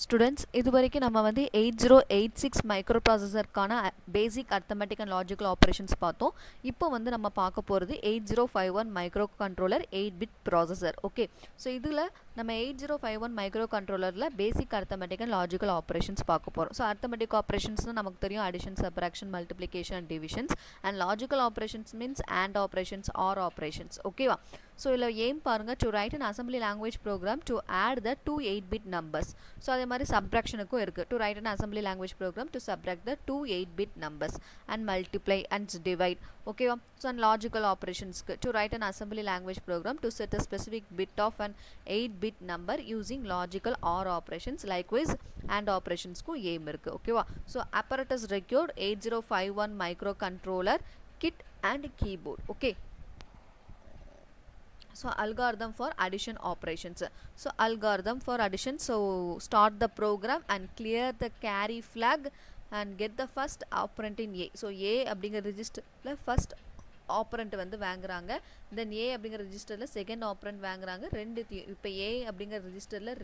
Students இது வரைக்கும் நம்ம வந்து 8086 மைக்ரோ ப்ராசஸருக்கான basic arithmetic and logical operations பார்த்தோம். இப்போ வந்து நம்ம பார்க்க போகிறது 8051 micro controller eight bit processor. Okay, so இதில் நம்ம 8051 மைக்ரோ கண்ட்ரோலரில் basic arithmetic and logical operations பார்க்க போகிறோம். ஸோ அர்த்தமெட்டிக் ஆப்ரேஷன்ஸ்னால் நமக்கு தெரியும் addition, subtraction, multiplication and divisions. And logical operations means and operations, or operations. ஓகேவா? ஸோ இதில் ஏம் பாருங்கள், to write an assembly language program to add the 2 eight bit numbers. So அதே மாதிரி சப்ராக்ஷனுக்கும் இருக்குது, to write an assembly language program to subtract the 2 eight bit numbers and multiply and divide. ஓகேவா? So and logical ஆப்ரேஷன்ஸ்க்கு to write an assembly language program to set a specific bit of an eight bit number using logical or operations. Likewise and ஆப்ரேஷன்ஸ்க்கும் aim இருக்குது. ஓகேவா? So apparatus required 8051 micro controller kit and keyboard. Okay, so algorithm for addition operations. So algorithm for addition, so start the program and clear the carry flag and get the first operand in A. So A அப்படிங்கிற ரெஜிஸ்டரில் first operand வந்து வாங்குறாங்க, தென் ஏ அப்படிங்கிற ரெஜிஸ்டரில் second operand வாங்குறாங்க. இப்போ ஏ அப்படிங்கிற ரெஜிஸ்டரில்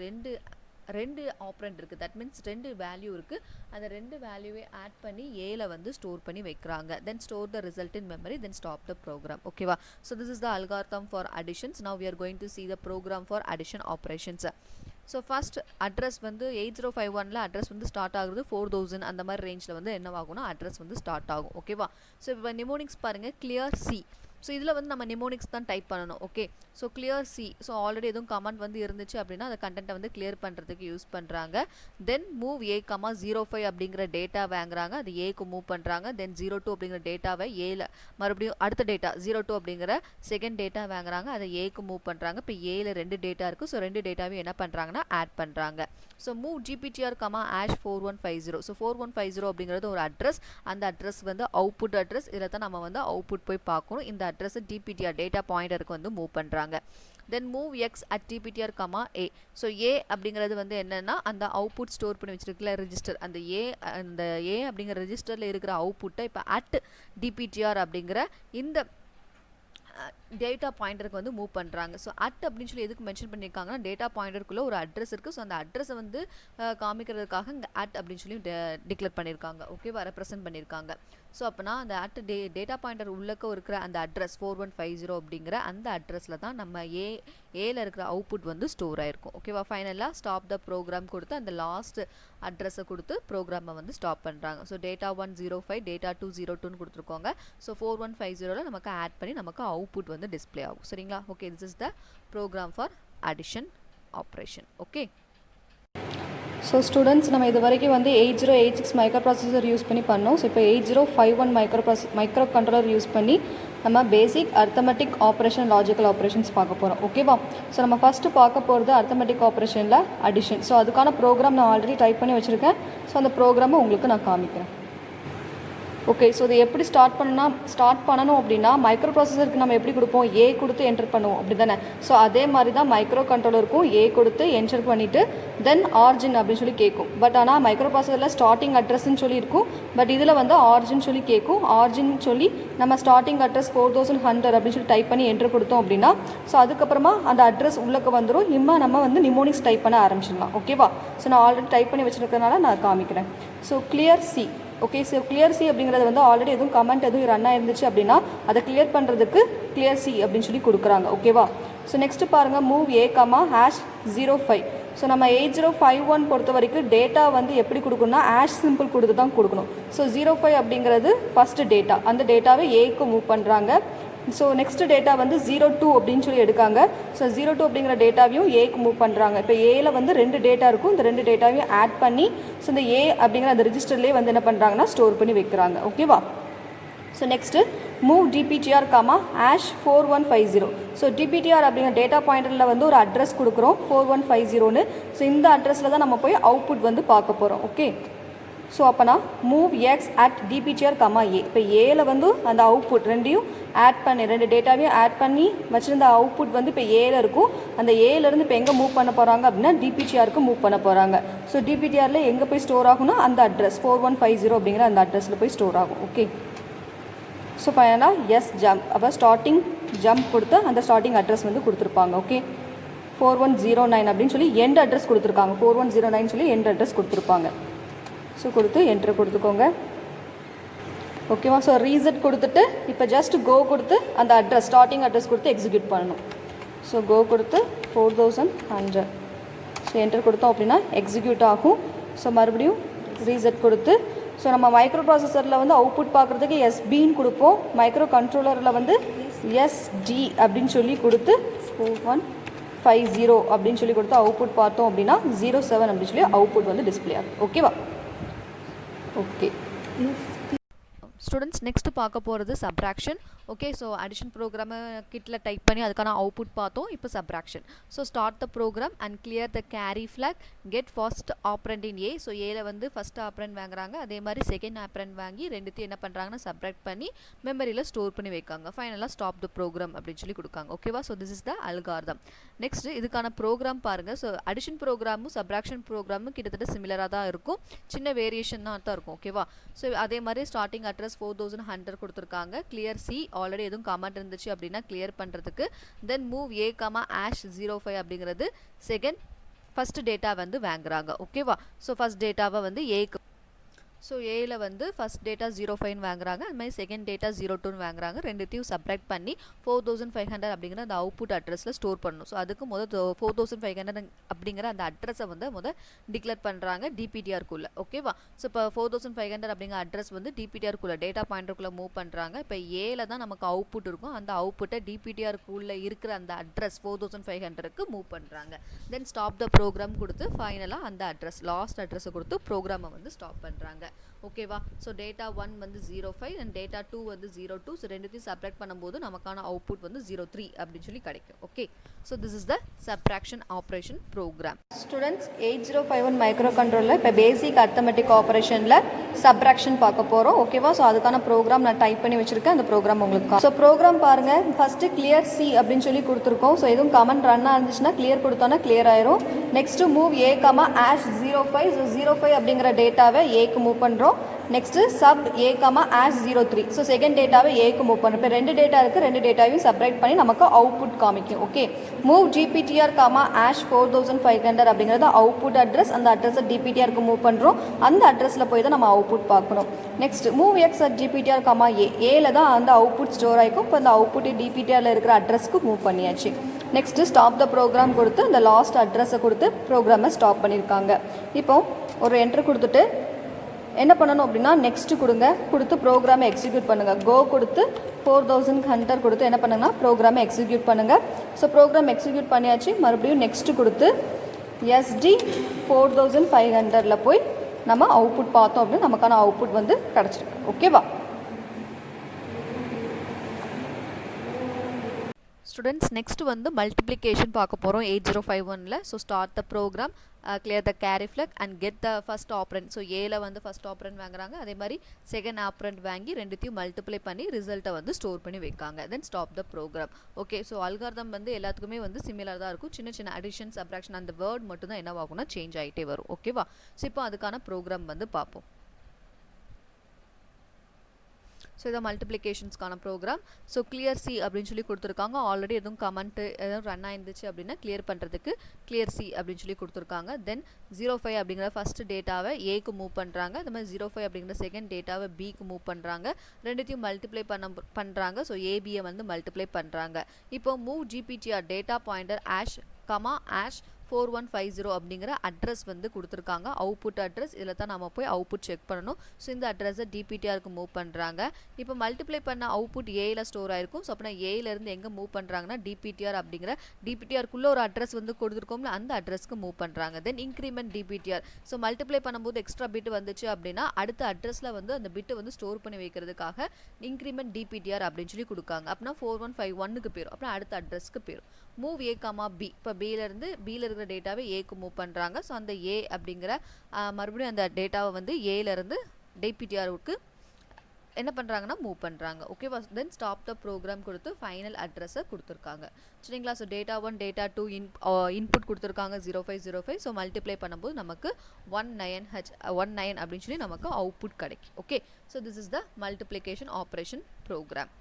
ரெண்டு ஆப்ரண்ட் இருக்குது, தட் மீன்ஸ் ரெண்டு வேல்யூ இருக்குது. அந்த ரெண்டு வேல்யூவை ஆட் பண்ணி ஏல வந்து ஸ்டோர் பண்ணி வைக்கிறாங்க. Then store the result in memory, then stop the program. ஓகேவா? So this is the algorithm for additions. Now we are going to see the program for addition operations. So first address வந்து 8051 address வந்து start ஆகுறது 4000 அந்த மாதிரி ரேஞ்சில் வந்து என்னவாகும்னா address வந்து start ஆகும். ஓகேவா? ஸோ இப்போ நிமோனிக்ஸ் பாருங்கள், கிளியர் சி. ஸோ இதில் வந்து நம்ம நிமோனிக்ஸ் தான் டைப் பண்ணணும். Okay, so clear C. So already எதுவும் கமெண்ட் வந்து இருந்துச்சு அப்படின்னா அந்த கண்டென்ட்டை வந்து கிளியர் பண்ணுறதுக்கு யூஸ் பண்ணுறாங்க. தென் மூவ் A, 05 அப்படிங்கிற டேட்டா வாங்குறாங்க, அது ஏக்கு மூவ் பண்ணுறாங்க. தென் 02 அப்படிங்கிற டேட்டாவை ஏல மறுபடியும் அடுத்த டேட்டா 02 அப்படிங்கிற செகண்ட் டேட்டா வாங்குறாங்க, அதை ஏக்கு மூவ் பண்ணுறாங்க. இப்போ ஏல ரெண்டு டேட்டா இருக்குது, ஸோ ரெண்டு டேட்டாவையும் என்ன பண்ணுறாங்கன்னா ஆட் பண்ணுறாங்க. So move GPTR, #4150. ஸோ 4150 அப்படிங்கிறது ஒரு அட்ரஸ், அந்த அட்ரஸ் வந்து அவுட்புட் அட்ரஸ். இதில் தான் நம்ம வந்து அவுட்புட் போய் பார்க்கணும். இந்த அட்ரஸை DPTR டேட்டா பாயிண்டருக்கு வந்து மூவ் பண்ணுறாங்க. Then move X at DPTR, A. So A அப்படிங்கிறது வந்து என்னென்னா அந்த அவுட்புட் ஸ்டோர் பண்ணி வச்சிருக்கல ரெஜிஸ்டர், அந்த ஏ அப்படிங்கிற ரெஜிஸ்டரில் இருக்கிற அவுட்புட்டை இப்போ அட் DPTR அப்படிங்கிற இந்த டேட்டா பாயிண்டருக்கு வந்து மூவ் பண்ணுறாங்க. ஸோ அட் அப்படின்னு சொல்லி எதுக்கு மென்ஷன் பண்ணியிருக்காங்கன்னா டேட்டா பாயிண்டருக்குள்ளே ஒரு அட்ரஸ் இருக்குது. ஸோ அந்த அட்ரஸை வந்து காமிக்கிறதுக்காக இங்கே அட் அப்படின்னு சொல்லி டிக்ளேர் பண்ணியிருக்காங்க. ஓகேவா? ரெப்ரசென்ட் பண்ணியிருக்காங்க. ஸோ அப்போனா அந்த அட் டேட்டா பாயிண்டர் உள்ளக்க இருக்கிற அந்த அட்ரஸ் 4150 அப்படிங்கிற அந்த அட்ரஸில் தான் நம்ம ஏல இருக்கிற அவுட்புட் வந்து ஸ்டோர் ஆயிருக்கும். ஓகேவா? ஃபைனலாக ஸ்டாப் த ப்ரோக்ராம் கொடுத்து அந்த லாஸ்ட் அட்ரஸை கொடுத்து ப்ரோக்ராமை வந்து ஸ்டாப் பண்ணுறாங்க. So data 105, data 202 கொடுத்துருக்கோங்க. ஸோ 4150 நமக்கு ஆட் பண்ணி நமக்கு அவுட்புட் வந்து டிஸ்பிளே ஆகும். சரிங்களா? Okay, this is the program for addition operation. Okay, so students நம்ம இது வரைக்கும் வந்து 8086 மைக்ரோ ப்ராசஸர் யூஸ் பண்ணி பண்ணோம். ஸோ இப்போ 8051 மைக்ரோ கண்ட்ரோலர் யூஸ் பண்ணி நம்ம பேசிக் அர்த்தமெட்டிக் ஆப்ரேஷன், லாஜிக்கல் ஆப்ரேஷன்ஸ் பார்க்க போகிறோம். ஓகேவா? ஸோ நம்ம ஃபஸ்ட்டு பார்க்க போகிறது அர்த்தமெட்டிக் ஆப்ரேஷனில் அடிஷன். ஸோ அதுக்கான ப்ரோக்ராம் நான் ஆல்ரெடி டைப் பண்ணி வச்சுருக்கேன். ஸோ அந்த ப்ரோக்ராமை உங்களுக்கு நான் காமிக்கிறேன். ஓகே, ஸோ இதை எப்படி ஸ்டார்ட் பண்ணணும் அப்படின்னா மைக்ரோ ப்ராசஸருக்கு நம்ம எப்படி கொடுப்போம், ஏ கொடுத்து என்டர் பண்ணுவோம், அப்படி தானே? ஸோ அதே மாதிரி தான் மைக்ரோ கண்ட்ரோலருக்கும் ஏ கொடுத்து என்டர் பண்ணிவிட்டு தென் ஆர்ஜின் அப்படின்னு சொல்லி கேட்கும். பட் ஆனால் மைக்ரோ ப்ராசஸரில் ஸ்டார்டிங் அட்ரஸ்ன்னு சொல்லி இருக்கும், பட் இதில் வந்து ஆர்ஜின் சொல்லி கேட்கும். ஆர்ஜின் சொல்லி நம்ம ஸ்டார்டிங் அட்ரஸ் 4100 அப்படின்னு சொல்லி டைப் பண்ணி என்டர் கொடுத்தோம் அப்படின்னா ஸோ அதுக்கப்புறமா அந்த அட்ரஸ் உள்ளக்க வந்துடும். நம்ம வந்து நிமோனிக்ஸ் டைப் பண்ண ஆரம்பிச்சிடலாம். ஓகேவா? ஸோ நான் ஆல்ரெடி டைப் பண்ணி வச்சுருக்கிறதுனால நான் காமிக்கிறேன். So clear C. Okay, so clear C அப்படிங்கிறது வந்து ஆல்ரெடி எதுவும் கமெண்ட் எதுவும் ரன் ஆயிருந்துச்சு அப்படின்னா அதை கிளியர் பண்ணுறதுக்கு கிளியர் சி அப்படின்னு சொல்லி கொடுக்குறாங்க. ஓகேவா? ஸோ நெக்ஸ்ட்டு பாருங்கள், மூவ் A, #05. ஸோ நம்ம 8051 பொறுத்த வரைக்கும் டேட்டா வந்து எப்படி கொடுக்கணும்னா #சிம்பிள் கொடுத்து தான் கொடுக்கணும். ஸோ 05 அப்படிங்கிறது ஃபஸ்ட்டு டேட்டா, அந்த டேட்டாவை ஏக்கு மூவ் பண்ணுறாங்க. ஸோ நெக்ஸ்ட் டேட்டா வந்து 02 அப்படின்னு சொல்லி எடுக்காங்க. ஸோ 02 அப்படிங்கிற டேட்டாவையும் ஏக்கு மூவ் பண்ணுறாங்க. இப்போ ஏல வந்து ரெண்டு டேட்டா இருக்கும், இந்த ரெண்டு டேட்டாவையும் ஆட் பண்ணி ஸோ இந்த ஏ அப்படிங்கிற அந்த ரெஜிஸ்டர்லேயே வந்து என்ன பண்ணுறாங்கன்னா ஸ்டோர் பண்ணி வைக்கிறாங்க. ஓகேவா? So next move DPTR, #4150. So DPTR அப்படிங்கிற டேட்டா பாயிண்டரில் வந்து ஒரு அட்ரஸ் கொடுக்குறோம் 4150ன்னு. ஸோ இந்த அட்ரஸில் தான் நம்ம போய் அவுட்புட் வந்து பார்க்க போகிறோம். ஓகே, ஸோ அப்போனா move X at DPTR, A. இப்போ ஏல வந்து அந்த அவுட்புட் ரெண்டையும் ஆட் பண்ணி ரெண்டு டேட்டாவையும் ஆட் பண்ணி வச்சுருந்த அவுட்புட் வந்து இப்போ ஏல இருக்கும். அந்த ஏலேருந்து இப்போ எங்கே மூவ் பண்ண போகிறாங்க அப்படின்னா DPTRக்கு மூவ் பண்ண போகிறாங்க. ஸோ DPTRல எங்கே போய் ஸ்டோர் ஆகும்னா அந்த அட்ரஸ் 4150 அப்படிங்கிற அந்த அட்ரஸில் போய் ஸ்டோர் ஆகும். ஓகே, ஸோ ஃபைனலாக எஸ் ஜம்ப், அப்போ ஸ்டார்டிங் ஜம்ப் கொடுத்து அந்த ஸ்டார்டிங் அட்ரஸ் வந்து கொடுத்துருப்பாங்க. ஓகே, 4109 அப்படின்னு சொல்லி எண்ட் அட்ரஸ் கொடுத்துருக்காங்க. 4109 சொல்லி எண்ட் அட்ரஸ் கொடுத்துருப்பாங்க. ஸோ கொடுத்து என்ட்ரு கொடுத்துக்கோங்க. ஓகேவா? ஸோ ரீசெட் கொடுத்துட்டு இப்போ ஜஸ்ட் கோ கொடுத்து அந்த அட்ரஸ் ஸ்டார்டிங் அட்ரஸ் கொடுத்து எக்ஸிக்யூட் பண்ணணும். ஸோ கோ கொடுத்து 4100 ஸோ என்டர் கொடுத்தோம் அப்படின்னா எக்ஸிக்யூட் ஆகும். ஸோ மறுபடியும் ரீசெட் கொடுத்து ஸோ நம்ம மைக்ரோ ப்ராசஸரில் வந்து அவுட்புட் பார்க்குறதுக்கு எஸ்பின்னு கொடுப்போம். மைக்ரோ கண்ட்ரோலரில் வந்து எஸ்டி அப்படின்னு சொல்லி கொடுத்து 4150 அப்படின்னு சொல்லி கொடுத்து அவுட்புட் பார்த்தோம் அப்படின்னா 07 அப்படின்னு சொல்லி அவுட்புட் வந்து டிஸ்பிளே ஆகும். ஓகேவா? ஓகே ஸ்டூடெண்ட்ஸ் நெக்ஸ்ட் பார்க்க போகிறது சப்ராக்ஷன். ஓகே, ஸோ அடிஷன் ப்ரோக்ராமை கிட்டில் டைப் பண்ணி அதுக்கான அவுட்புட் பார்த்தோம். இப்போ subtraction. So start the program and clear the carry flag, get first operand in A. So ஏல வந்து ஃபஸ்ட் ஆப்ரண்ட் வாங்குறாங்க, அதே மாதிரி செகண்ட் ஆப்ரண்ட் வாங்கி ரெண்டுத்தையும் என்ன பண்ணுறாங்கன்னா சப்ராக்ட் பண்ணி மெமரியில் ஸ்டோர் பண்ணி வைக்காங்க. ஃபைனலாக ஸ்டாப் த ப்ரோக்ராம் அப்படின்னு சொல்லி கொடுக்காங்க. ஓகேவா? So this is the algorithm. Next இதுக்கான ப்ரோக்ராம் பாருங்கள். ஸோ அடிஷன் ப்ரோக்ராமும் சப்ராக்ஷன் ப்ரோக்ராமும் கிட்டத்தட்ட சிமிலராக தான் இருக்கும், சின்ன வேரியேஷன் தான் இருக்கும். ஓகேவா? ஸோ அதே மாதிரி ஸ்டார்டிங் அட்ரஸ் 4100 கொடுத்துருக்காங்க. கிளியர் சி, ஆல்ரெடி எதுவும் கமெண்ட் இருந்துச்சு அப்படின்னா கிளியர் பண்ணுறதுக்கு. Then move A comma hash 05 அப்படிங்கிறது செகண்ட் ஃபஸ்ட் டேட்டா வந்து வாங்குறாங்க. ஓகேவா? ஸோ ஃபஸ்ட் டேட்டாவை வந்து ஏக்கு, ஸோ ஏல வந்து ஃபஸ்ட் டேட்டா 05 வாங்குறாங்க, அது மாதிரி செகண்ட் டேட்டா 02 வாங்குறாங்க. ரெண்டுத்தையும் சப்ராக்ட் பண்ணி 4500 அப்படிங்கிற அந்த அவுட்புட் அட்ரஸில் ஸ்டோர் பண்ணணும். ஸோ அதுக்கு முதல் 4500 அப்படிங்கிற அந்த அட்ரஸை வந்து டிக்ளேர் பண்ணுறாங்க டிபிடிஆர்க்குள்ளே. ஓகேவா? ஸோ இப்போ 4500 அப்படிங்கிற அட்ரஸ் வந்து டிபிடிஆர்க்குள்ளே டேட்டா பாயிண்டருக்குள்ளே மூவ் பண்ணுறாங்க. இப்போ ஏல தான் நமக்கு அவுட்புட் இருக்கும், அந்த அவுட்புட்டை டிபிடிஆர்க்குள்ளே இருக்கிற அந்த அட்ரஸ் 4500க்கு மூவ் பண்ணுறாங்க. தென் ஸ்டாப் த ப்ரோக்ராம் கொடுத்து ஃபைனலாக அந்த அட்ரஸ் லாஸ்ட் அட்ரஸை கொடுத்து ப்ரோக்ராமை வந்து ஸ்டாப் பண்ணுறாங்க. ஓகேவா? ஸோ டேட்டா 1 வந்து 05 அண்ட் டேட்டா 2 வந்து 02. ஸோ ரெண்டுத்தையும் சப்ராக்ட் பண்ணும்போது நமக்கான அவுட்புட் வந்து 03 அப்படின்னு சொல்லி கிடைக்கும். Okay, so this is the subtraction operation program. Students 8051 micro கண்ட்ரோலில் இப்போ பேசிக் அர்த்தமெட்டிக் ஆப்ரேஷனில் சப்ராக்ஷன் பார்க்க போகிறோம். ஓகேவா? ஸோ அதுக்கான ப்ரோக்ராம் நான் டைப் பண்ணி வச்சுருக்கேன், அந்த ப்ரோக்ராம் உங்களுக்கு. ஸோ ப்ரோக்ராம் பாருங்கள். ஃபஸ்ட்டு கிளியர் சி அப்படின்னு சொல்லி கொடுத்துருக்கோம். ஸோ எதுவும் கமெண்ட் ரன்னாக இருந்துச்சுன்னா கிளியர் கொடுத்தோன்னா கிளியர் ஆயிரும். Next move A comma hash 05. So 05 அப்படிங்கிற டேட்டாவை ஏக்கு மூவ் பண்ணுறோம். நெக்ஸ்ட்டு சப் ஏ கமா ஆஷ் 03. ஸோ செகண்ட் டேட்டாவை ஏக்கு மூவ் பண்ணுறோம். இப்போ ரெண்டு டேட்டா இருக்குது, ரெண்டு டேட்டாவையும் செப்பரேட் பண்ணி நமக்கு அவுட்புட் காமிக்கும். Okay, move DPTR comma hash 4500 அப்படிங்கிறது அவுட்புட் அட்ரஸ். அந்த அட்ரஸை டிபிடிஆருக்கு மூவ் பண்ணுறோம். அந்த அட்ரஸில் போய் தான் நம்ம அவுட்புட் பார்க்கணும். Next move X at DPTR comma ஏல தான் அந்த அவுட்புட் ஸ்டோர் ஆகிக்கும். இப்போ அந்த அவுட்புட் டிபிடிஆரில் இருக்கிற அட்ரஸ்க்கு மூவ் பண்ணியாச்சு. நெக்ஸ்ட்டு ஸ்டாப் த ப்ரோக்ராம் கொடுத்து அந்த லாஸ்ட் அட்ரஸை கொடுத்து ப்ரோக்ராமை ஸ்டாப் பண்ணியிருக்காங்க. இப்போ ஒரு என்ட்ரு கொடுத்துட்டு என்ன பண்ணணும் அப்படின்னா நெக்ஸ்ட்டு கொடுங்க, கொடுத்து ப்ரோக்ராமை எக்ஸிக்யூட் பண்ணுங்கள். கோ கொடுத்து 4100 கொடுத்து என்ன பண்ணுங்கன்னா ப்ரோக்ராமை எக்ஸிக்யூட் பண்ணுங்கள். ஸோ ப்ரோக்ராம் எக்ஸிக்யூட் பண்ணியாச்சு. மறுபடியும் நெக்ஸ்ட்டு கொடுத்து எஸ்டி 4500 போய் நம்ம அவுட்புட் பார்த்தோம் அப்படின்னு நமக்கான அவுட்புட் வந்து கிடச்சிருக்கு. ஓகேவா? ஸ்டூடெண்ட்ஸ் நெக்ஸ்ட் வந்து மல்டிப்ளிகேஷன் பார்க்க போகிறோம் 8051ல். So start the program, clear the carry flag and get the first operand. So ஏல வந்து ஃபஸ்ட் ஆப்ரண்ட் வாங்குறாங்க, அதே மாதிரி செகண்ட் ஆப்ரண்ட் வாங்கி ரெண்டுத்தையும் மல்டிப்ளை பண்ணி ரிசல்ட்டை வந்து ஸ்டோர் பண்ணி வைக்காங்க. Then stop the program. Okay, so algorithm வந்து எல்லாத்துக்குமே வந்து சிமிலர் தான் இருக்கும். சின்ன சின்ன அடிஷன் சப்ராக்ஷன் அந்த வேர்ட் மட்டும் தான் என்னவாகும்னா சேஞ்ச் ஆகிட்டே வரும். ஓகேவா? ஸோ இப்போ அதுக்கான ப்ரோக்ராம் வந்து பார்ப்போம். ஸோ இதை மல்டிப்ளிகேஷன்ஸ்க்கான ப்ரோக்ராம். ஸோ கிளியர் சி அப்படின்னு சொல்லி கொடுத்துருக்காங்க. ஆல்ரெடி எதுவும் கமெண்ட் எதுவும் ரன் ஆயிருந்துச்சு அப்படின்னா கிளியர் பண்ணுறதுக்கு கிளியர் சி அப்படின்னு சொல்லி கொடுத்துருக்காங்க. தென் 05 அப்படிங்கிற ஃபஸ்ட் டேட்டாவை ஏக்கு மூவ் பண்ணுறாங்க, அது மாதிரி 05 அப்படிங்கிற செகண்ட் டேட்டாவை பிக்கு மூவ் பண்ணுறாங்க. ரெண்டுத்தையும் மல்டிப்ளை பண்ணுறாங்க. ஸோ ஏபியை வந்து மல்டிப்ளை பண்ணுறாங்க. இப்போ move DPTR data pointer hash comma hash 4150 அப்படிங்கிற அட்ரஸ் வந்து கொடுத்துருக்காங்க, அவுட்புட் அட்ரஸ். இதில் தான் நம்ம போய் அவுட்புட் செக் பண்ணணும். ஸோ இந்த அட்ரஸை டிபிடிஆருக்கு மூவ் பண்ணுறாங்க. இப்போ மல்டிப்ளை பண்ண அவுட்புட் ஏயில் ஸ்டோர் ஆயிருக்கும். ஸோ அப்படின்னா ஏயிலேருந்து எங்கே மூவ் பண்ணுறாங்கன்னா டிபிடிஆர் அப்படிங்கிற டிபிடிஆருக்குள்ளே ஒரு அட்ரஸ் வந்து கொடுத்துருக்கோம்ல அந்த அட்ரஸ்க்கு மூவ் பண்ணுறாங்க. தென் இன்க்ரிமெண்ட் டிபிடிஆர். ஸோ மல்டிப்ளை பண்ணும்போது எக்ஸ்ட்ரா பிட் வந்துச்சு அப்படின்னா அடுத்த அட்ரஸில் வந்து அந்த பிட்டை வந்து ஸ்டோர் பண்ணி வைக்கிறதுக்காக இன்க்ரிமெண்ட் டிபிடிஆர் அப்படின்னு சொல்லி கொடுக்காங்க. அப்படின்னா 4151க்கு போயிடும். அப்புறம் அடுத்த அட்ரஸ்க்கு போயிடும். Move A comma B. இப்போ பியில் இருக்கிற டேட்டாவை ஏக்கு மூவ் பண்ணுறாங்க. ஸோ அந்த ஏ அப்படிங்கிற மறுபடியும் அந்த டேட்டாவை வந்து ஏலேருந்து டிபிடிஆருக்கு என்ன பண்ணுறாங்கன்னா மூவ் பண்ணுறாங்க. ஓகேவா? தென் ஸ்டாப் த ப்ரோக்ராம் கொடுத்து ஃபைனல் அட்ரஸை கொடுத்துருக்காங்க. சரிங்களா? ஸோ டேட்டா 1 டேட்டா 2 இன்புட் கொடுத்துருக்காங்க 0505. ஸோ மல்டிப்ளை பண்ணும்போது நமக்கு 19 அப்படின்னு சொல்லி நமக்கு அவுட்புட் கிடைக்கும். Okay, so this is the multiplication operation program.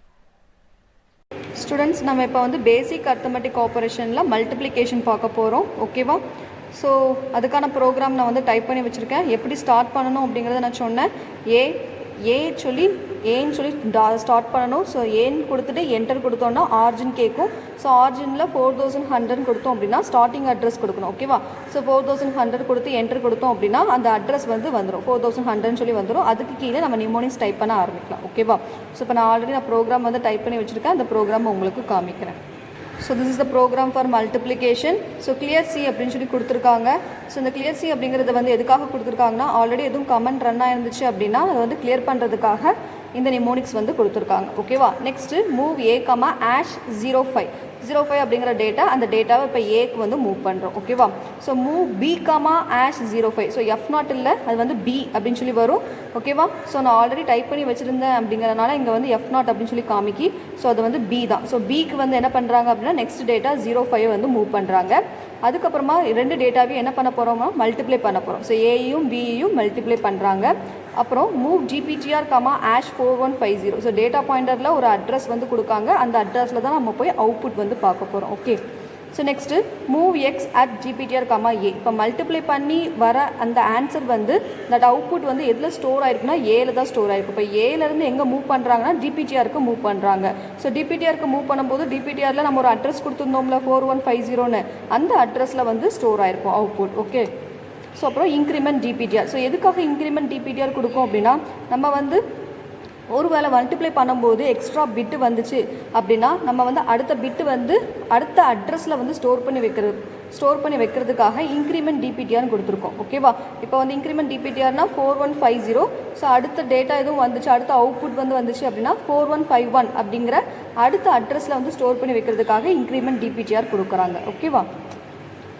Students நம்ம இப்போ வந்து பேசிக் அர்த்தமெட்டிக் ஆப்பரேஷனில் மல்டிப்ளிகேஷன் பார்க்க போகிறோம். ஓகேவா? ஸோ அதுக்கான ப்ரோக்ராம் நான் வந்து டைப் பண்ணி வச்சுருக்கேன். எப்படி ஸ்டார்ட் பண்ணணும் அப்படிங்கிறத நான் சொன்னேன். ஏன்னு சொல்லி ஸ்டார்ட் பண்ணணும். ஸோ ஏன்னு கொடுத்துட்டு என்டர் கொடுத்தோன்னா ஆர்ஜின் கேட்கும். ஸோ ஆர்ஜினில் 4100 கொடுத்தோம் அப்படின்னா ஸ்டார்டிங் அட்ரஸ் கொடுக்கணும். ஓகேவா? ஸோ 4100 கொடுத்து என்டர் கொடுத்தோம் அப்படின்னா அந்த அட்ரஸ் வந்து வந்துடும், 4100 சொல்லி வந்துடும். அதுக்கு கீழே நம்ம நிமோனிக்ஸ் டைப் பண்ண ஆரம்பிக்கலாம். ஓகேவா? ஸோ இப்போ நான் ஆல்ரெடி ப்ரோக்ராம் வந்து டைப் பண்ணி வச்சுருக்கேன். அந்த ப்ரோக்ராம் உங்களுக்கு காமிக்கிறேன். So this is the program for multiplication. So clear C அப்படின்னு சொல்லி கொடுத்துருக்காங்க. ஸோ இந்த கிளியர் சி அப்படிங்கிறத வந்து எதுக்காக கொடுத்துருக்காங்கன்னா, ஆல்ரெடி எதுவும் கமெண்ட் ரன் ஆயிருந்துச்சு அப்படின்னா அதை வந்து கிளியர் பண்ணுறதுக்காக இந்த நிமோனிக்ஸ் வந்து கொடுத்துருக்காங்க. ஓகேவா? Next move A comma hash 05 அப்படிங்கிற டேட்டா, அந்த டேட்டாவை இப்போ ஏக்கு வந்து மூவ் பண்ணுறோம். ஓகேவா? So move B comma hash 05. So F0 இல்லை, அது வந்து பி அப்படின்னு சொல்லி வரும். ஓகேவா? ஸோ நான் ஆல்ரெடி டைப் பண்ணி வச்சுருந்தேன் அப்படிங்கிறனால இங்கே வந்து F0 அப்படின்னு சொல்லி காமிக்கி. ஸோ அது வந்து பி தான். ஸோ பிக்கு வந்து என்ன பண்ணுறாங்க அப்படின்னா நெக்ஸ்ட் டேட்டா 05 வந்து மூவ் பண்ணுறாங்க. அதுக்கப்புறமா ரெண்டு டேட்டாவையும் என்ன பண்ண போகிறோம்னா மல்டிப்ளை பண்ண போகிறோம். ஸோ ஏயும் பியையும் மல்டிப்ளை பண்ணுறாங்க. அப்புறம் move GPTR comma hash 4150. So data பாயிண்டரில் ஒரு அட்ரஸ் வந்து கொடுக்காங்க. அந்த அட்ரஸில் தான் நம்ம போய் அவுட்புட் வந்து பார்க்க போகிறோம். Okay. So next move X at GPTR comma A. இப்போ மல்டிப்ளை பண்ணி வர அந்த ஆன்சர் வந்து தட் அவுட்புட் வந்து எதில் ஸ்டோர் ஆயிருக்குன்னா ஏல தான் ஸ்டோர் ஆயிருக்கும். இப்போ ஏலேருந்து எங்கே மூவ் பண்ணுறாங்கன்னா DPTRக்கு மூவ் பண்ணுறாங்க. ஸோ DPTRக்கு மூவ் பண்ணும்போது DPTRல நம்ம ஒரு அட்ரஸ் கொடுத்துருந்தோம்ல 4150ன்னு, அந்த அட்ரஸில் வந்து ஸ்டோர் ஆயிருக்கும் அவுட்புட். ஓகே. ஸோ அப்புறம் இன்க்ரிமெண்ட் DPTR. ஸோ எதுக்காக இன்க்ரிமெண்ட் DPTR கொடுக்கும் அப்படின்னா, நம்ம வந்து ஒரு வேளை மல்டிப்ளை பண்ணும்போது எக்ஸ்ட்ரா பிட்டு வந்துச்சு அப்படின்னா நம்ம வந்து அடுத்த பிட்டு வந்து அடுத்த அட்ரஸில் வந்து ஸ்டோர் பண்ணி வைக்கிறதுக்காக இன்க்ரிமெண்ட் DPTRன்னு கொடுத்துருக்கோம். ஓகேவா? இப்போ வந்து இன்க்ரிமெண்ட் DPTRனா 4150. ஸோ அடுத்த டேட்டா எதுவும் வந்துச்சு, அடுத்த அவுட்புட் வந்து வந்துச்சு அப்படின்னா 4151 அப்படிங்கிற அடுத்த அட்ரஸில் வந்து ஸ்டோர் பண்ணி வைக்கிறதுக்காக இன்க்ரிமெண்ட் DPTR கொடுக்குறாங்க. ஓகேவா?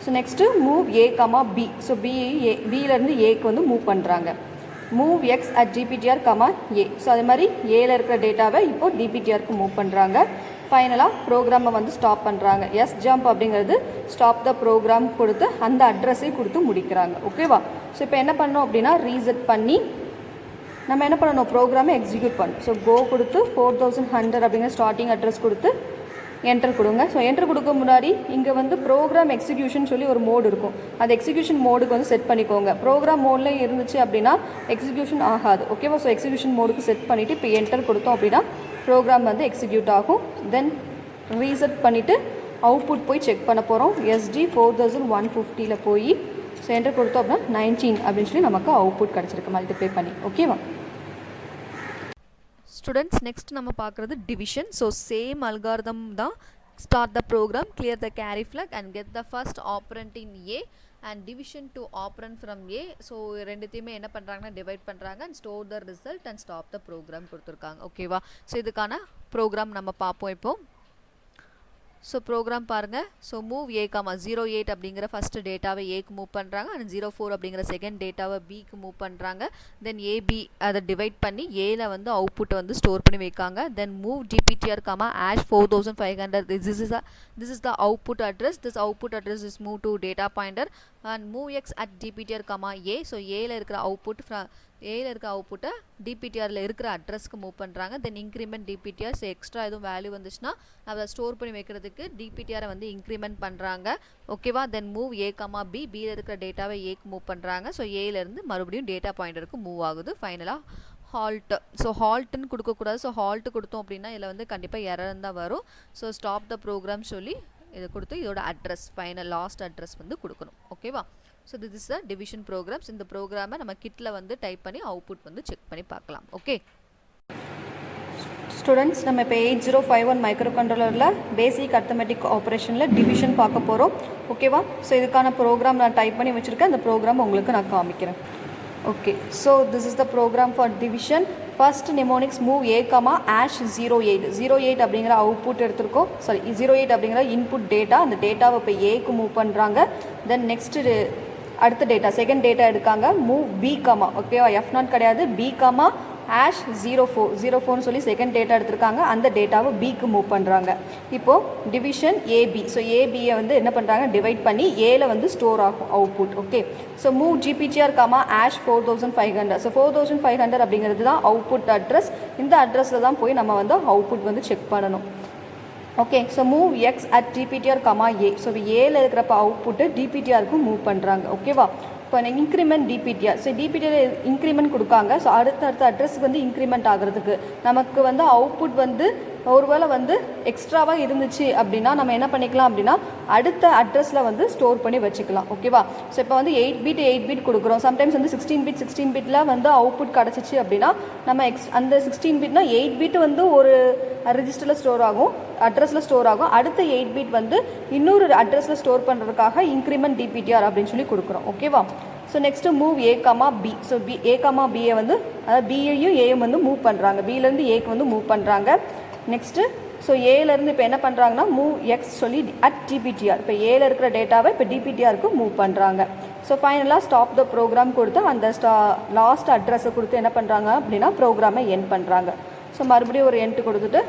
So next move A comma B. So பியிலேருந்து ஏக்கு வந்து மூவ் பண்ணுறாங்க. Move X at GPTR comma A. So அது மாதிரி ஏல இருக்கிற டேட்டாவை இப்போ DPTRக்கு மூவ் பண்ணுறாங்க. ஃபைனலாக ப்ரோக்ராமை வந்து ஸ்டாப் பண்ணுறாங்க. எஸ் ஜம்ப் அப்படிங்கிறது ஸ்டாப் த ப்ரோக்ராம் கொடுத்து அந்த அட்ரஸை கொடுத்து முடிக்கிறாங்க. ஓகேவா? ஸோ இப்போ என்ன பண்ணோம் அப்படின்னா ரீசெட் பண்ணி நம்ம என்ன பண்ணணும், ப்ரோக்ராமை எக்ஸிக்யூட் பண்ணணும். ஸோ கோ கொடுத்து 4100 அப்படிங்கிற ஸ்டார்டிங் அட்ரஸ் கொடுத்து என்டர் கொடுங்க. ஸோ என்டர் கொடுக்க முன்னாடி இங்கே வந்து ப்ரோக்ராம் எக்ஸிக்யூஷன் சொல்லி ஒரு மோடு இருக்கும். அது எக்ஸிக்யூஷன் மோடுக்கு வந்து செட் பண்ணிக்கோங்க. ப்ரோக்ராம் மோடில் இருந்துச்சு அப்படின்னா எக்ஸிக்யூஷன் ஆகாது. ஓகேவா? ஸோ எக்ஸிக்யூஷன் மோடுக்கு செட் பண்ணிவிட்டு இப்போ என்டர் கொடுத்தோம் அப்படின்னா ப்ரோக்ராம் வந்து எக்ஸிக்யூட் ஆகும். தென் ரீசெட் பண்ணிவிட்டு அவுட்புட் போய் செக் பண்ண போகிறோம். SD 4150 போய் ஸோ என்டர் கொடுத்தோம் அப்படின்னா 19 அப்படின்னு சொல்லி நமக்கு அவுட்புட் கிடச்சிருக்கு மல்டிப்ளை பண்ணி. ஓகேவா? ஸ்டூடெண்ட்ஸ் நெக்ஸ்ட் நம்ம பார்க்குறது டிவிஷன். ஸோ சேம் அல்காரிதம் தான். Start the program, clear the carry flag and get the first operand in A and division to operand from A. So ரெண்டுத்தையுமே என்ன பண்ணுறாங்கன்னா டிவைட் பண்ணுறாங்க and store the result and stop the program கொடுத்துருக்காங்க. ஓகேவா? So இதுக்கான program நம்ம பார்ப்போம் இப்போ. ஸோ ப்ரோக்ராம் பாருங்கள். ஸோ மூவ் ஏ கமா 08 அப்படிங்கிற ஃபஸ்ட்டு டேட்டாவை ஏக்கு மூவ் பண்ணுறாங்க அண்ட் 04 அப்படிங்கிற செகண்ட் டேட்டாவை பிக்கு மூவ் பண்ணுறாங்க. தென் ஏபி அதை டிவைட் பண்ணி ஏல வந்து அவுட்புட்டை வந்து ஸ்டோர் பண்ணி வைக்காங்க. Then move GPTR comma hash 4500. This is the output address. This output address is moved to data pointer and move x at GPTR comma A. So ஏல இருக்கிற அவுட்புட்டை DPTRல இருக்கிற அட்ரஸ்க்கு மூவ் பண்ணுறாங்க. தென் இன்க்ரிமெண்ட் DPTR. ஸோ எக்ஸ்ட்ரா எதுவும் value வந்துச்சுன்னா அதை store பண்ணி வைக்கிறதுக்கு DPTRை வந்து இன்க்ரிமெண்ட் பண்ணுறாங்க. ஓகேவா? Then move A comma B. பியில் இருக்கிற டேட்டாவை ஏக்கு மூவ் பண்ணுறாங்க. ஸோ ஏலேருந்து மறுபடியும் டேட்டா பாயிண்டருக்கு மூவ் ஆகுது. ஃபைனலாக ஹால்ட். ஸோ ஹால்ட்டுன்னு கொடுக்கக்கூடாது. ஸோ ஹால்ட்டு கொடுத்தோம் அப்படின்னா இதில் வந்து கண்டிப்பாக எரர் தான் வரும். ஸோ ஸ்டாப் த ப்ரோக்ராம் சொல்லி இதை கொடுத்து இதோட அட்ரஸ் ஃபைனல் லாஸ்ட் அட்ரஸ் வந்து கொடுக்கணும். ஓகேவா? So this is the division programs. இந்த ப்ரோக்ராமை நம்ம கிட்டில் வந்து டைப் பண்ணி அவுட்புட் வந்து செக் பண்ணி பார்க்கலாம். ஓகே ஸ்டூடெண்ட்ஸ், நம்ம இப்போ 8051 மைக்ரோ கண்ட்ரோலரில் பேசிக் அர்த்தமெட்டிக் ஆப்ரேஷனில் டிவிஷன் பார்க்க போகிறோம். ஓகேவா? ஸோ இதுக்கான ப்ரோக்ராம் நான் டைப் பண்ணி வச்சுருக்கேன். அந்த ப்ரோக்ராம் உங்களுக்கு நான் காமிக்கிறேன். Okay. So this is the program for division. First mnemonics move A comma hash 08 அப்படிங்கிற அவுட்புட் எடுத்திருக்கோம். சாரி 08 அப்படிங்கிற இன்புட் டேட்டா. அந்த டேட்டாவை இப்போ ஏக்கு மூவ் பண்ணுறாங்க. தென் நெக்ஸ்ட்டு அடுத்த டேட்டா செகண்ட் டேட்டா எடுக்காங்க. Move B comma. ஓகேவா? F0 கிடையாது, பி கமா ஆஷ் 04 சொல்லி செகண்ட் டேட்டா எடுத்திருக்காங்க. அந்த டேட்டாவை பிக்கு மூவ் பண்ணுறாங்க. இப்போது டிவிஷன் ஏபி. ஸோ ஏபியை வந்து என்ன பண்ணுறாங்க டிவைட் பண்ணி ஏல வந்து ஸ்டோர் ஆகும் output. Okay. So move GPTR comma hash 4500. So 4500 அப்படிங்கிறது தான் அவுட்புட் அட்ரஸ். இந்த அட்ரஸில் தான் போய் நம்ம வந்து அவுட்புட் வந்து செக் பண்ணணும். Okay so move X at DPTR comma A so ஏல இருக்கிறப்ப அவுட்புட்டு டிபிடிஆருக்கு மூவ் பண்ணுறாங்க ஓகேவா இப்போ increment DPTR so DPTR increment கொடுக்காங்க ஸோ அடுத்த அட்ரஸுக்கு வந்து இன்க்ரிமெண்ட் ஆகிறதுக்கு நமக்கு வந்து அவுட்புட் வந்து ஒருவேளை வந்து எக்ஸ்ட்ராவாக இருந்துச்சு அப்படின்னா நம்ம என்ன பண்ணிக்கலாம் அப்படின்னா அடுத்த அட்ரஸில் வந்து ஸ்டோர் பண்ணி வச்சுக்கலாம் ஓகேவா ஸோ இப்போ வந்து 8 பிட் கொடுக்குறோம் சம்டைம்ஸ் வந்து 16 பிட்டில் வந்து அவுட்புட் கிடச்சிச்சு அப்படின்னா நம்ம அந்த 16 பிட்னா 8 பிட் வந்து ஒரு ரெஜிஸ்டரில் ஸ்டோர் ஆகும் அட்ரஸில் ஸ்டோர் ஆகும் அடுத்த 8 பிட் வந்து இன்னொரு அட்ரஸில் ஸ்டோர் பண்ணுறதுக்காக இன்க்ரிமெண்ட் டிபிடிஆர் அப்படின்னு சொல்லி கொடுக்குறோம் ஓகேவா so next move A comma B so A comma பியை வந்து அதாவது பியையும் ஏயும் வந்து மூவ் பண்ணுறாங்க பியிலேருந்து ஏக்கு வந்து மூவ் பண்ணுறாங்க நெக்ஸ்ட்டு ஸோ ஏலேருந்து இப்போ என்ன பண்ணுறாங்கன்னா மூவ் எக்ஸ் சொல்லி அட் டிபிடிஆர் இப்போ ஏல இருக்கிற டேட்டாவை இப்போ டிபிடிஆருக்கு மூவ் பண்ணுறாங்க ஸோ ஃபைனலாக ஸ்டாப் த ப்ரோக்ராம் கொடுத்து அந்த லாஸ்ட் அட்ரஸை கொடுத்து என்ன பண்ணுறாங்க அப்படின்னா ப்ரோக்ராமை எண்ட் பண்ணுறாங்க ஸோ மறுபடியும் ஒரு எண்ட் கொடுத்துட்டு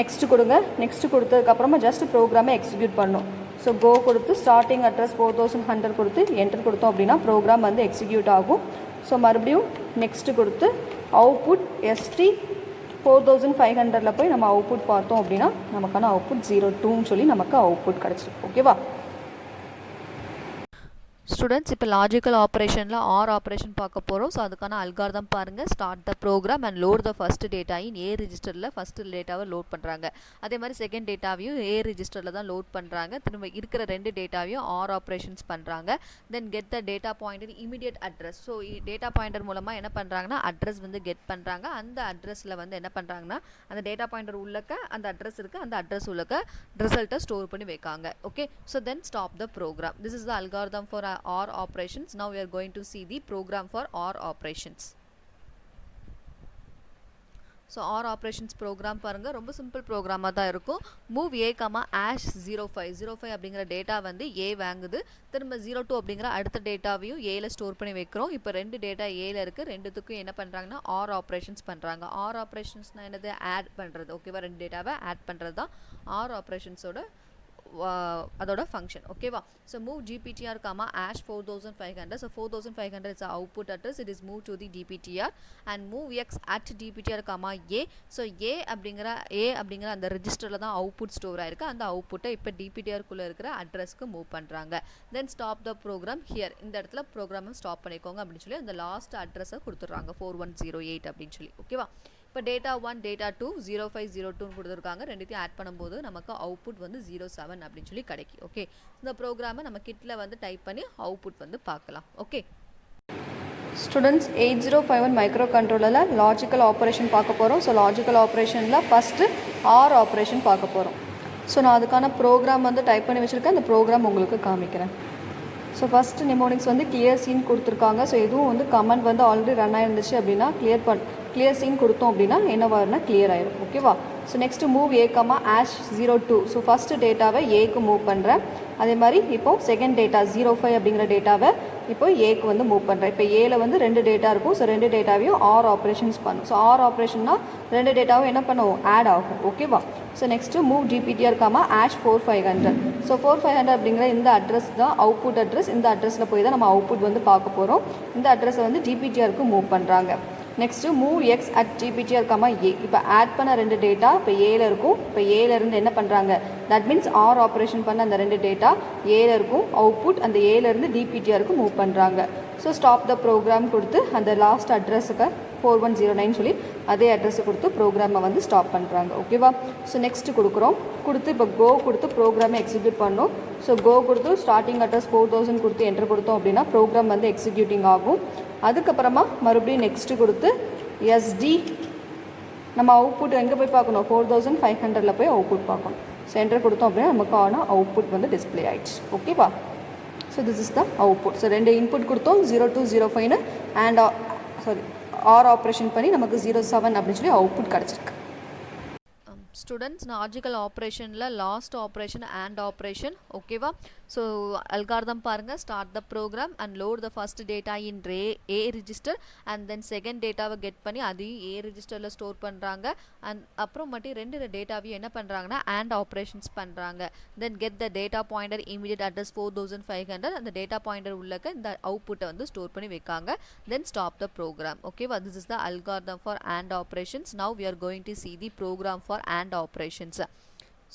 நெக்ஸ்ட்டு கொடுங்க நெக்ஸ்ட்டு கொடுத்ததுக்கப்புறமா ஜஸ்ட் ப்ரோக்ராமை எக்ஸிக்யூட் பண்ணணும் ஸோ கோ கொடுத்து ஸ்டார்டிங் அட்ரஸ் 4100 கொடுத்து என்டர் கொடுத்தோம் அப்படின்னா ப்ரோக்ராம் வந்து எக்ஸிக்யூட் ஆகும் ஸோ மறுபடியும் நெக்ஸ்ட்டு கொடுத்து அவுட்புட் எஸ்டி 4500 போய் நம்ம அவுட்புட் பார்த்தோம் அப்படின்னா நமக்கான அவுட்புட் 02ன்னு சொல்லி நமக்கு அவுட்புட் கிடச்சிருக்கு ஓகேவா ஸ்டூடெண்ட்ஸ் இப்போ லாஜிக்கல் ஆப்ரேஷனில் ஆர் ஆப்ரேஷன் பார்க்க போகிறோம் ஸோ அதுக்கான அல்காரிதம் பாருங்கள் start the program and load the first data in A ரிஜிஸ்டரில் ஃபஸ்ட்டு டேட்டாவை லோட் பண்ணுறாங்க அதே மாதிரி செகண்ட் டேட்டாவையும் ஏ ரிஜிஸ்டரில் தான் லோட் பண்ணுறாங்க திரும்ப இருக்கிற ரெண்டு டேட்டாவையும் ஆர் ஆப்ரேஷன்ஸ் பண்ணுறாங்க தென் get the data pointer immediate address so data pointer மூலமாக என்ன பண்ணுறாங்கன்னா அட்ரஸ் வந்து கெட் பண்ணுறாங்க அந்த அட்ரஸில் வந்து என்ன பண்ணுறாங்கன்னா அந்த டேட்டா பாயிண்டர் உள்ளக்க அந்த அட்ரஸ் இருக்குது அந்த அட்ரஸ் உள்ளக்க ரிசல்ட்டை ஸ்டோர் பண்ணி வைக்காங்க okay so then stop the program this is the algorithm for OR operations. Now we are going to see the program for OR operations. So OR operations program பாருங்க ரொம்ப simple ப்ரோக்ராமாக தான் இருக்கும் move A comma hash 05 அப்படிங்கிற data வந்து ஏ வாங்குது திரும்ப 02 அப்படிங்கிற அடுத்த டேட்டாவையும் ஏல ஸ்டோர் பண்ணி வைக்கிறோம் இப்போ ரெண்டு டேட்டா ஏல இருக்குது ரெண்டுத்துக்கும் என்ன பண்ணுறாங்கன்னா ஆர் ஆப்ரேஷன்ஸ் பண்ணுறாங்க ஆர் ஆப்ரேஷன்ஸ்னால் என்னது ஆட் பண்ணுறது ஓகேவா ரெண்டு டேட்டாவை ஆட் பண்ணுறது தான் ஆர் ஆப்ரேஷன்ஸோட அதோட ஃபங்க்ஷன் ஓகேவா so move DPTR comma hash 4500 so 4500 is output address it is move to the DPTR and move X at DPTR comma A so A அப்படிங்கிற அந்த ரெஜிஸ்டரில் தான் அவுட்புட் ஸ்டோர் ஆயிருக்கு அந்த அவுட்புட்டை இப்போ டிபிடிஆருக்குள்ளே இருக்கிற அட்ரஸ்க்கு மூவ் பண்ணுறாங்க தென் ஸ்டாப் த ப்ரோக்ராம் ஹியர் இந்த இடத்துல ப்ரோக்ராமை ஸ்டாப் பண்ணிக்கோங்க அப்படின்னு சொல்லி அந்த லாஸ்ட் அட்ரஸை கொடுத்துட்றாங்க 4108 அப்படின்னு சொல்லி ஓகேவா இப்போ டேட்டா 1 டேட்டா 2 0502 கொடுத்துருக்காங்க ரெண்டுத்தையும் ஆட் பண்ணும்போது நமக்கு அவுட்புட் வந்து 07 அப்படின்னு சொல்லி கிடைக்கும் ஓகே இந்த ப்ரோக்ராமை நம்ம கிட்டில் வந்து டைப் பண்ணி அவுட்புட் வந்து பார்க்கலாம் ஓகே ஸ்டூடெண்ட்ஸ் 8051 மைக்ரோ கண்ட்ரோலரில் லாஜிக்கல் ஆப்ரேஷன் பார்க்க போகிறோம் ஸோ லாஜிக்கல் ஆப்ரேஷனில் ஃபஸ்ட்டு ஆர் ஆப்ரேஷன் பார்க்க போகிறோம் ஸோ நான் அதுக்கான ப்ரோக்ராம் வந்து டைப் பண்ணி வச்சுருக்கேன் அந்த ப்ரோக்ராம் உங்களுக்கு காமிக்கிறேன் ஸோ ஃபஸ்ட்டு நிமோனிக்ஸ் வந்து கிளியர் சீன் கொடுத்துருக்காங்க ஸோ எதுவும் வந்து கமெண்ட் வந்து ஆல்ரெடி ரன் ஆயிருந்துச்சு அப்படின்னா கிளியர் சீன் கொடுத்தோம் அப்படின்னா என்னவாருன்னா கிளியர் ஆயிடும் ஓகேவா so next move A comma ash 02 so first டேட்டாவை ஏக்கு மூவ் பண்ணுறேன் அதே மாதிரி இப்போது செகண்ட் டேட்டா 05 அப்படிங்கிற டேட்டாவை இப்போ ஏக்கு வந்து மூவ் பண்ணுறேன் இப்போ ஏல வந்து ரெண்டு டேட்டா இருக்கும் ஸோ ரெண்டு டேட்டாவையும் ஆர் ஆப்ரேஷன்ஸ் பண்ணும் ஸோ ஆர் ஆப்ரேஷன்னா ரெண்டு டேட்டாவும் என்ன பண்ணுவோம் ஆட் ஆகும் ஓகேவா so next move DPTR comma hash 4500 so 4500 அப்படிங்கிற இந்த அட்ரஸ் தான் அவுட்புட் அட்ரஸ் இந்த அட்ரஸில் போய் தான் நம்ம அவுட்புட் வந்து பார்க்க போகிறோம் இந்த அட்ரஸை வந்து டிபிடிஆருக்கு மூவ் பண்ணுறாங்க next move X at DPTR comma A இப்போ ஆட் பண்ண ரெண்டு டேட்டா இப்போ ஏல இருக்கும் இப்போ ஏலேருந்து என்ன பண்ணுறாங்க தட் மீன்ஸ் ஆர் ஆப்ரேஷன் பண்ண அந்த ரெண்டு டேட்டா ஏல இருக்கும் அவுட்புட் அந்த ஏலேருந்து டிபிடிஆருக்கு மூவ் பண்ணுறாங்க ஸோ ஸ்டாப் த ப்ரோக்ராம் கொடுத்து அந்த லாஸ்ட் அட்ரஸுக்கு 4109 சொல்லி அதே அட்ரஸை கொடுத்து ப்ரோக்ராமை வந்து ஸ்டாப் பண்ணுறாங்க ஓகேவா ஸோ நெக்ஸ்ட்டு கொடுக்குறோம் கொடுத்து இப்போ கோ கொடுத்து ப்ரோக்ராமை எக்ஸிக்யூட் பண்ணோம் ஸோ கோ கொடுத்து ஸ்டார்டிங் அட்ரஸ் 4000 கொடுத்து என்டர் கொடுத்தோம் அப்படின்னா ப்ரோக்ராம் வந்து எக்ஸிக்யூட்டிங் ஆகும் அதுக்கப்புறமா மறுபடியும் நெக்ஸ்ட்டு கொடுத்து எஸ்டி நம்ம அவுட்புட் எங்கே போய் பார்க்கணும் 4500 போய் அவுட்புட் பார்க்கணும் ஸோ என்டர் கொடுத்தோம் அப்படின்னா நமக்கு ஆனால் அவுட்புட் வந்து டிஸ்பிளே ஆகிடுச்சு ஓகேவா so this is the output so ரெண்டு இன்புட் கொடுத்தோம் 0205 அண்ட் ஆர் ஆப்ரேஷன் பண்ணி நமக்கு 07 அப்படின்னு சொல்லி அவுட்புட் கிடச்சிருக்கு ஸ்டூடெண்ட்ஸ் லாஜிக்கல் ஆப்ரேஷனில் லாஸ்ட் ஆப்ரேஷன் அண்ட் ஆப்ரேஷன் ஓகேவா ஸோ அல்காரிதம் பாருங்கள் start the program and load the first data in A register and then second டேட்டாவை கெட் பண்ணி அதையும் ஏ ரிஜிஸ்டரில் ஸ்டோர் பண்ணுறாங்க அண்ட் அப்புறம் மட்டும் ரெண்டு டேட்டாவையும் என்ன பண்ணுறாங்கன்னா அண்ட் ஆப்ரேஷன்ஸ் பண்ணுறாங்க தென் get the data pointer immediate address 4500 அந்த டேட்டா பாயிண்டர் உள்ளக்க இந்த அவுட்புட்டை வந்து ஸ்டோர் பண்ணி வைக்காங்க தென் ஸ்டாப் த ப்ரோக்ராம் ஓகேவா this is the algorithm for AND operations now we are going to see the program for AND operations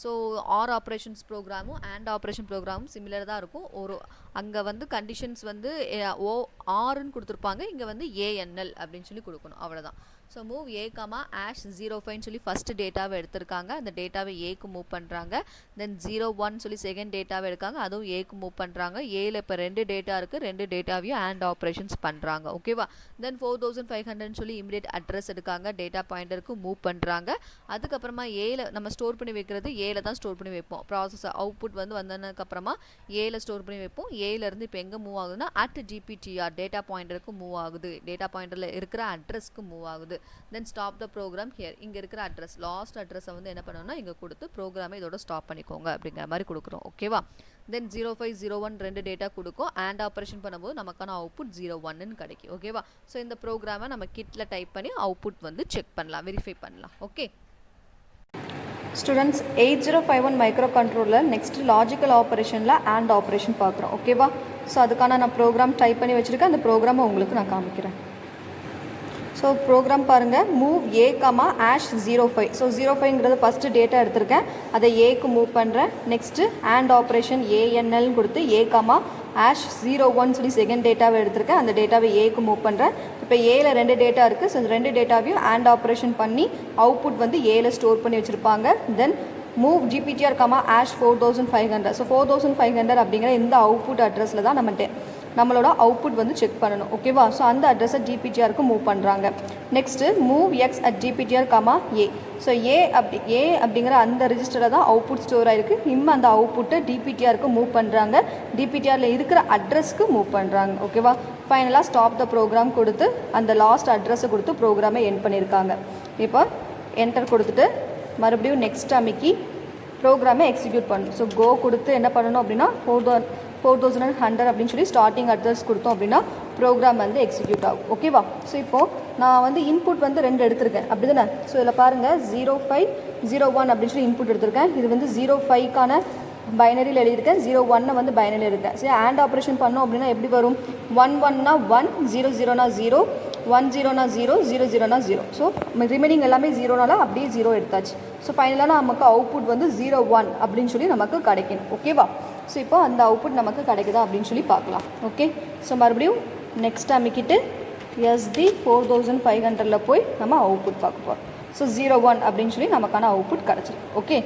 so OR operations ப்ரோக்ராமும் AND operation ப்ரோக்ராமும் சிமிலர் தான் இருக்கும். ஒரு அங்கே வந்து கண்டிஷன்ஸ் வந்து ஓ ஆர்ன்னு கொடுத்துருப்பாங்க, இங்கே வந்து ஏஎன்எல் அப்படின்னு சொல்லி கொடுக்கணும், அவ்வளோதான். So move A comma hash 05 சொல்லி ஃபஸ்ட்டு டேட்டாவை எடுத்திருக்காங்க, அந்த டேட்டாவை ஏக்கு மூவ் பண்ணுறாங்க. தென் 01 சொல்லி செகண்ட் டேட்டாவை எடுக்காங்க, அதுவும் ஏக்கு மூவ் பண்ணுறாங்க. ஏல இப்போ 2 டேட்டா இருக்குது, 2 டேட்டாவையும் அண்ட் ஆப்ரேஷன்ஸ் பண்ணுறாங்க. ஓகேவா. தென் 4500 சொல்லி இமிடியேட் அட்ரஸ் எடுக்காங்க, டேட்டா பாயிண்டருக்கு மூவ் பண்ணுறாங்க. அதுக்கப்புறமா ஏல நம்ம ஸ்டோர் பண்ணி வைக்கிறது ஏல தான் ஸ்டோர் பண்ணி வைப்போம். ப்ராசஸ் அவுட்புட் வந்து வந்ததுக்கப்புறமா ஏல ஸ்டோர் பண்ணி வைப்போம். ஏலேருந்து இப்போ எங்கே மூவ் ஆகுதுன்னா அட் ஜிபிடிஆர் டேட்டா பாயிண்டருக்கு மூவ் ஆகுது, டேட்டா பாயிண்டரில் இருக்கிற அட்ரஸ்க்கு மூவ் ஆகுது. தென் ஸ்டாப் த ப்ரோக்ராம் ஹியர், இங்கே இருக்கிற அட்ரஸ் லாஸ்ட் அட்ரஸை வந்து என்ன பண்ணணும்னா இங்கே கொடுத்து ப்ரோக்ராமை இதோட ஸ்டாப் பண்ணிக்கோங்க அப்படிங்கிற மாதிரி கொடுக்குறோம். ஓகேவா. தென் 0501 2 டேட்டா கொடுக்கும், அண்ட் ஆப்ரேஷன் பண்ணும்போது நமக்கான அவுட்புட் 01ன்னு கிடைக்கும். ஓகேவா. ஸோ இந்த ப்ரோக்ராமை நம்ம கிட்டில் டைப் பண்ணி அவுட்புட் வந்து செக் பண்ணலாம், வெரிஃபை பண்ணலாம். ஓகே ஸ்டூடெண்ட்ஸ் 8051 மைக்ரோ கண்ட்ரோலில் நெக்ஸ்ட் லாஜிக்கல் ஆப்ரேஷனில் அண்ட் ஆப்ரேஷன் பார்க்குறோம். ஓகேவா. ஸோ அதுக்கான நான் ப்ரோக்ராம் டைப் பண்ணி வச்சுருக்கேன், அந்த ப்ரோக்ராமை உங்களுக்கு நான் காமிக்கிறேன். ஸோ ப்ரோக்ராம் பாருங்கள், move A comma hash 05. So 05ங்கிறது ஃபஸ்ட்டு டேட்டா எடுத்திருக்கேன், அதை ஏக்கு மூவ் பண்ணுறேன். நெக்ஸ்ட்டு அண்ட் ஆப்ரேஷன் ஏஎன்எல்னு கொடுத்து ஏ கமா ஆஷ் 01 சொல்லி செகண்ட் டேட்டாவை எடுத்திருக்கேன், அந்த டேட்டாவை ஏக்கு மூவ் பண்ணுறேன். இப்போ ஏல 2 டேட்டா இருக்குது, ஸோ 2 டேட்டாவையும் அண்ட் ஆப்ரேஷன் பண்ணி அவுட்புட் வந்து ஏல ஸ்டோர் பண்ணி வச்சுருப்பாங்க. Then move DPTR comma hash 4500. So 4500 அப்படிங்கிற இந்த அவுட்புட் அட்ரஸில் தான் நம்மளோட அவுட்புட் வந்து செக் பண்ணணும். ஓகேவா. ஸோ அந்த அட்ரஸை ஜிபிடிஆருக்கு மூவ் பண்ணுறாங்க. Next move X at DPTR comma A. So A அப்படிங்கிற அந்த ரிஜிஸ்டரில் தான் அவுட்புட் ஸ்டோர் ஆகிருக்கு. இம்மா அந்த அவுட்புட்டை டிபிடிஆருக்கு மூவ் பண்ணுறாங்க, டிபிடிஆரில் இருக்கிற அட்ரஸ்க்கு மூவ் பண்ணுறாங்க. ஓகேவா. ஃபைனலாக ஸ்டாப் த ப்ரோக்ராம் கொடுத்து அந்த லாஸ்ட் அட்ரஸை கொடுத்து ப்ரோக்ராமை எண்ட் பண்ணியிருக்காங்க. இப்போ என்டர் கொடுத்துட்டு மறுபடியும் நெக்ஸ்ட் அமைக்கி ப்ரோக்ராமை எக்ஸிக்யூட் பண்ணணும். ஸோ கோ கொடுத்து என்ன பண்ணணும் அப்படின்னா 4100 அப்படின்னு சொல்லி ஸ்டார்டிங் அட்ரஸ் கொடுத்தோம் அப்படின்னா ப்ரோக்ராம் வந்து எக்ஸிக்யூட் ஆகும். ஓகேவா. ஸோ இப்போது நான் வந்து இன்புட் வந்து 2 எடுத்திருக்கேன், அப்படி தானே. ஸோ இதில் பாருங்கள் 0501 அப்படின்னு சொல்லி இன்புட் எடுத்திருக்கேன். இது வந்து 05க்கான பைனரியில் எழுதியிருக்கேன், 01 வந்து பைனரியில் இருக்கேன். சரி, ஆண்ட் ஆப்ரேஷன் பண்ணோம் அப்படின்னா எப்படி வரும்? 11னா 1, 00னா 0, 10னா 0, 00னா 0. ஸோ ரிமைனிங் எல்லாமே 0னால அப்படியே 0 எடுத்தாச்சு. ஸோ ஃபைனலாக நமக்கு அவுட்புட் வந்து 01 அப்படின்னு சொல்லி நமக்கு கிடைக்கணும். ஓகேவா. ஸோ இப்போ அந்த அவுட்புட் நமக்கு கிடைக்குதா அப்படின்னு சொல்லி பார்க்கலாம். ஓகே. ஸோ மறுபடியும் நெக்ஸ்ட் அமைக்கிட்டு எஸ்டி 4500 போய் நம்ம அவுட்புட் பார்க்க போகிறோம். ஸோ 01 அப்படின்னு சொல்லி நமக்கான அவுட்புட் கிடச்சிருக்கு. ஓகே.